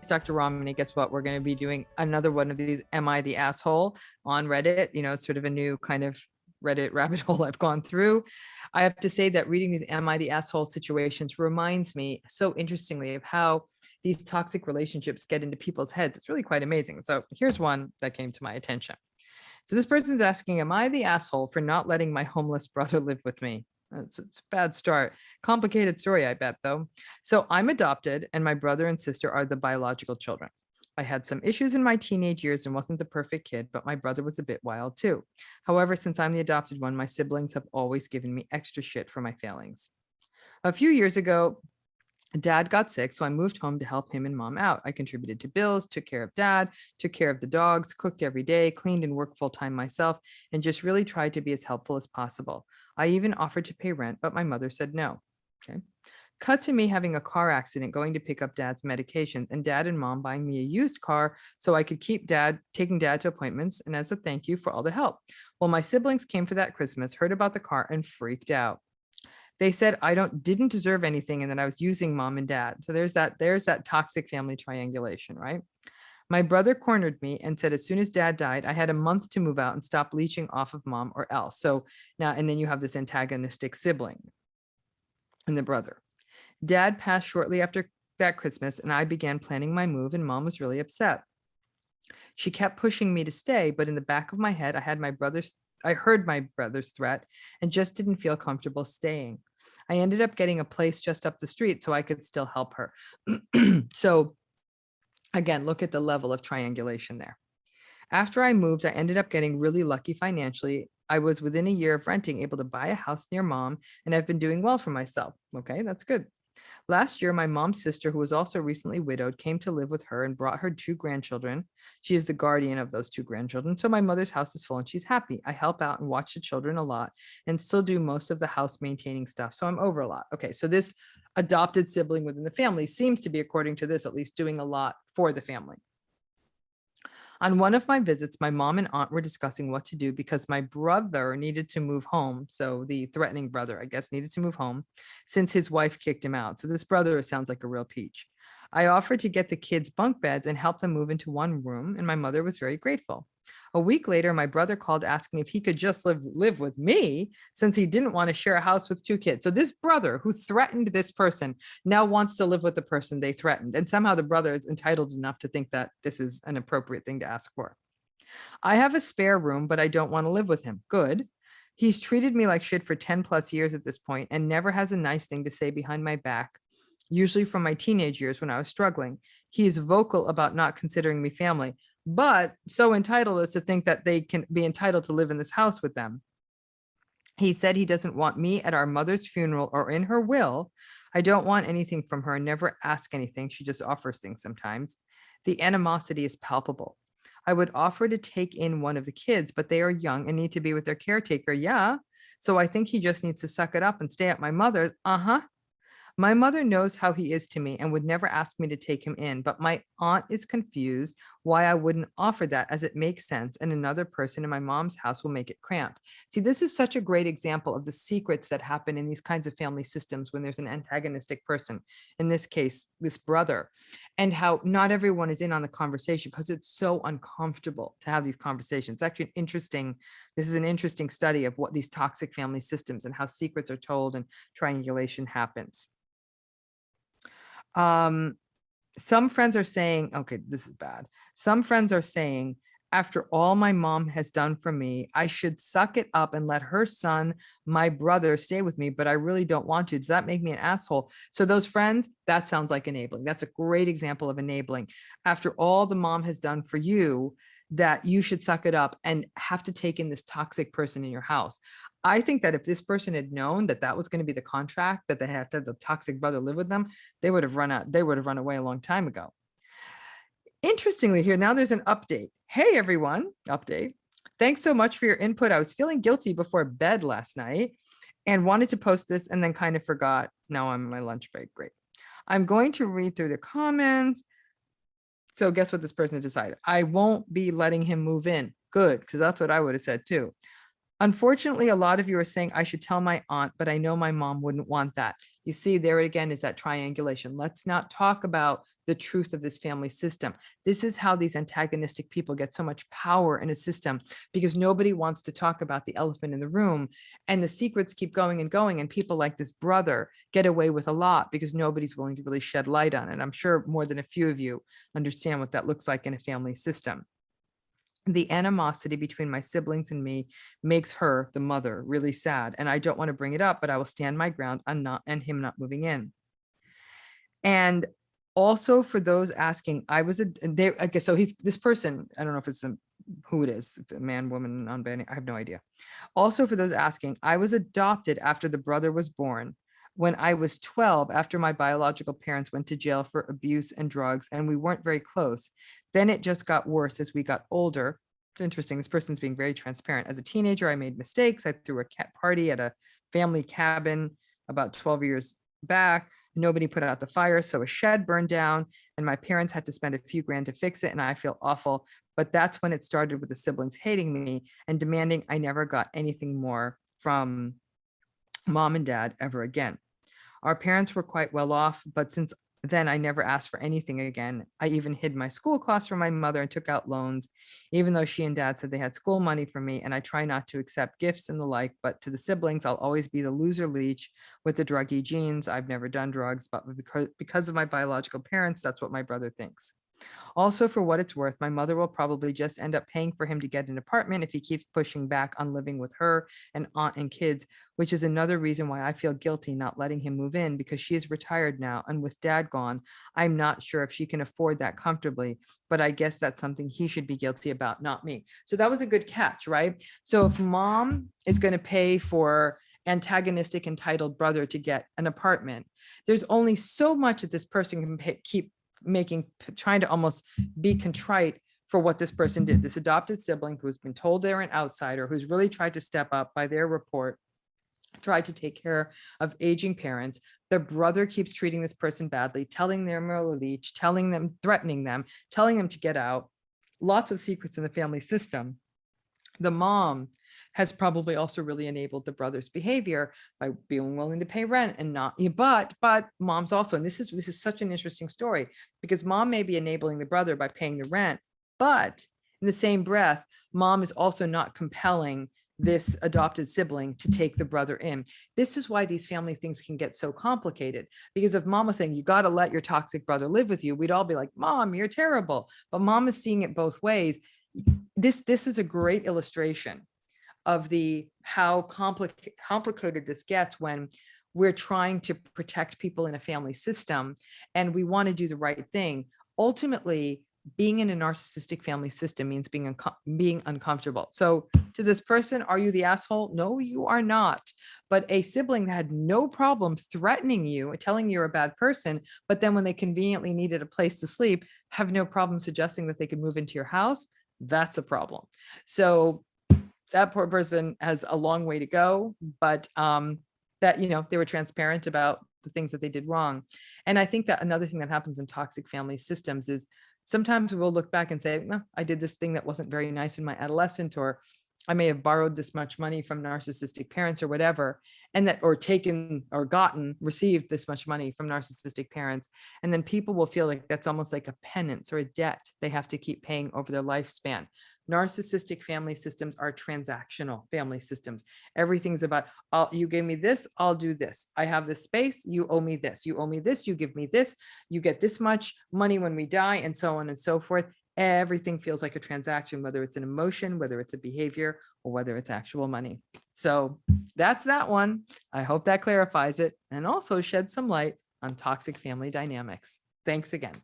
Dr. Ramani, guess what? We're going to be doing another one of these Am I the Asshole on Reddit. You know, it's sort of a new kind of Reddit rabbit hole I've gone through. I have to say that reading these Am I the Asshole situations reminds me so interestingly of how these toxic relationships get into people's heads. It's really quite amazing. So here's one that came to my attention. So this person's asking, am I the asshole for not letting my homeless brother live with me? It's a bad start. Complicated story, I bet, though. So I'm adopted, and my brother and sister are the biological children. I had some issues in my teenage years and wasn't the perfect kid, but my brother was a bit wild too. However, since I'm the adopted one, my siblings have always given me extra shit for my failings. A few years ago, Dad got sick, so I moved home to help him and mom out. I contributed to bills, took care of dad, took care of the dogs, cooked every day, cleaned and worked full time myself, and just really tried to be as helpful as possible. I even offered to pay rent, but my mother said no. Okay. Cut to me having a car accident, going to pick up dad's medications, and dad and mom buying me a used car so I could keep taking dad to appointments and as a thank you for all the help. Well, my siblings came for that Christmas, heard about the car, and freaked out. They said I didn't deserve anything and that I was using mom and dad. So there's that toxic family triangulation, right? My brother cornered me and said as soon as dad died, I had a month to move out and stop leeching off of mom or else. So now, and then you have this antagonistic sibling and the brother. Dad passed shortly after that Christmas and I began planning my move and mom was really upset. She kept pushing me to stay, but in the back of my head, I heard my brother's threat and just didn't feel comfortable staying. I ended up getting a place just up the street so I could still help her. So again, look at the level of triangulation there. After I moved, I ended up getting really lucky financially. I was within a year of renting able to buy a house near mom, and I've been doing well for myself. Okay, that's good. Last year, my mom's sister, who was also recently widowed, came to live with her and brought her 2 grandchildren. She is the guardian of those 2 grandchildren. So my mother's house is full and she's happy. I help out and watch the children a lot and still do most of the house maintaining stuff. So I'm over a lot. Okay, so this adopted sibling within the family seems to be, according to this, at least doing a lot for the family. On one of my visits, my mom and aunt were discussing what to do because my brother needed to move home. So the threatening brother, I guess, needed to move home since his wife kicked him out. So this brother sounds like a real peach. I offered to get the kids bunk beds and help them move into one room, and my mother was very grateful. A week later, my brother called asking if he could just live with me since he didn't want to share a house with 2 kids. So this brother who threatened this person now wants to live with the person they threatened. And somehow the brother is entitled enough to think that this is an appropriate thing to ask for. I have a spare room, but I don't want to live with him. Good. He's treated me like shit for 10 plus years at this point and never has a nice thing to say behind my back. Usually from my teenage years when I was struggling. He's vocal about not considering me family, but so entitled as to think that they can be entitled to live in this house with them. He said he doesn't want me at our mother's funeral or in her will. I don't want anything from her, never ask anything. She just offers things sometimes. The animosity is palpable. I would offer to take in one of the kids, but they are young and need to be with their caretaker. Yeah. So I think he just needs to suck it up and stay at my mother's. My mother knows how he is to me and would never ask me to take him in, but my aunt is confused why I wouldn't offer that as it makes sense and another person in my mom's house will make it cramped. See, this is such a great example of the secrets that happen in these kinds of family systems when there's an antagonistic person, in this case, this brother, and how not everyone is in on the conversation because it's so uncomfortable to have these conversations. It's actually this is an interesting study of what these toxic family systems and how secrets are told and triangulation happens. Some friends are saying, okay, this is bad. Some friends are saying, after all my mom has done for me, I should suck it up and let her son, my brother, stay with me, but I really don't want to. Does that make me an asshole? So those friends, that sounds like enabling. That's a great example of enabling. After all the mom has done for you, that you should suck it up and have to take in this toxic person in your house. I think that if this person had known that that was going to be the contract, that they had to have the toxic brother live with them, they would have run away a long time ago. Interestingly here, now there's an update. Hey everyone, update. Thanks so much for your input. I was feeling guilty before bed last night and wanted to post this and then kind of forgot. Now I'm on my lunch break. Great. I'm going to read through the comments. So guess what this person decided? I won't be letting him move in. Good, because that's what I would have said too. Unfortunately, a lot of you are saying I should tell my aunt, but I know my mom wouldn't want that. You see, there again is that triangulation. Let's not talk about the truth of this family system. This is how these antagonistic people get so much power in a system, because nobody wants to talk about the elephant in the room, and the secrets keep going and going, and people like this brother get away with a lot because nobody's willing to really shed light on it. I'm sure more than a few of you understand what that looks like in a family system. The animosity between my siblings and me makes her, the mother, really sad. And I don't want to bring it up, but I will stand my ground on him not moving in. And also for those asking, I guess, so this person, I don't know if it's who it is, if a man, woman, non-binary, I have no idea. Also for those asking, I was adopted after the brother was born. When I was 12, after my biological parents went to jail for abuse and drugs, and we weren't very close. Then it just got worse as we got older. It's interesting, this person's being very transparent. As a teenager, I made mistakes. I threw a cat party at a family cabin about 12 years back. Nobody put out the fire, so a shed burned down, and my parents had to spend a few grand to fix it, and I feel awful. But that's when it started, with the siblings hating me and demanding I never got anything more from mom and dad ever again. Our parents were quite well off, but since then I never asked for anything again. I even hid my school costs from my mother and took out loans, even though she and dad said they had school money for me. And I try not to accept gifts and the like, but to the siblings, I'll always be the loser leech with the druggy genes. I've never done drugs, but because of my biological parents, that's what my brother thinks. Also, for what it's worth, my mother will probably just end up paying for him to get an apartment if he keeps pushing back on living with her and aunt and kids, which is another reason why I feel guilty not letting him move in, because she is retired now, and with dad gone, I'm not sure if she can afford that comfortably, but I guess that's something he should be guilty about, not me. So that was a good catch, right? So if mom is going to pay for antagonistic entitled brother to get an apartment, there's only so much that this person can keep trying to almost be contrite for what this person did. This adopted sibling who's been told they're an outsider, who's really tried to step up by their report, tried to take care of aging parents. Their brother keeps treating this person badly, telling them they're a leech, telling them, threatening them, telling them to get out. Lots of secrets in the family system. The mom has probably also really enabled the brother's behavior by being willing to pay rent and not, but mom's also, and this is such an interesting story, because mom may be enabling the brother by paying the rent, but in the same breath, mom is also not compelling this adopted sibling to take the brother in. This is why these family things can get so complicated, because if mom was saying, you got to let your toxic brother live with you, we'd all be like, mom, you're terrible. But mom is seeing it both ways. This is a great illustration of how complicated this gets when we're trying to protect people in a family system and we want to do the right thing. Ultimately, being in a narcissistic family system means being uncomfortable. So to this person, are you the asshole? No, you are not. But a sibling that had no problem threatening you, telling you're a bad person, but then when they conveniently needed a place to sleep, have no problem suggesting that they could move into your house, that's a problem. So that poor person has a long way to go, but that, they were transparent about the things that they did wrong. And I think that another thing that happens in toxic family systems is sometimes we'll look back and say, well, I did this thing that wasn't very nice in my adolescence, or I may have borrowed this much money from narcissistic parents or whatever, and that, or taken or received this much money from narcissistic parents. And then people will feel like that's almost like a penance or a debt they have to keep paying over their lifespan. Narcissistic family systems are transactional family systems. Everything's about, you gave me this, I'll do this. I have this space, you owe me this. You owe me this, you give me this. You get this much money when we die, and so on and so forth. Everything feels like a transaction, whether it's an emotion, whether it's a behavior, or whether it's actual money. So that's that one. I hope that clarifies it and also sheds some light on toxic family dynamics. Thanks again.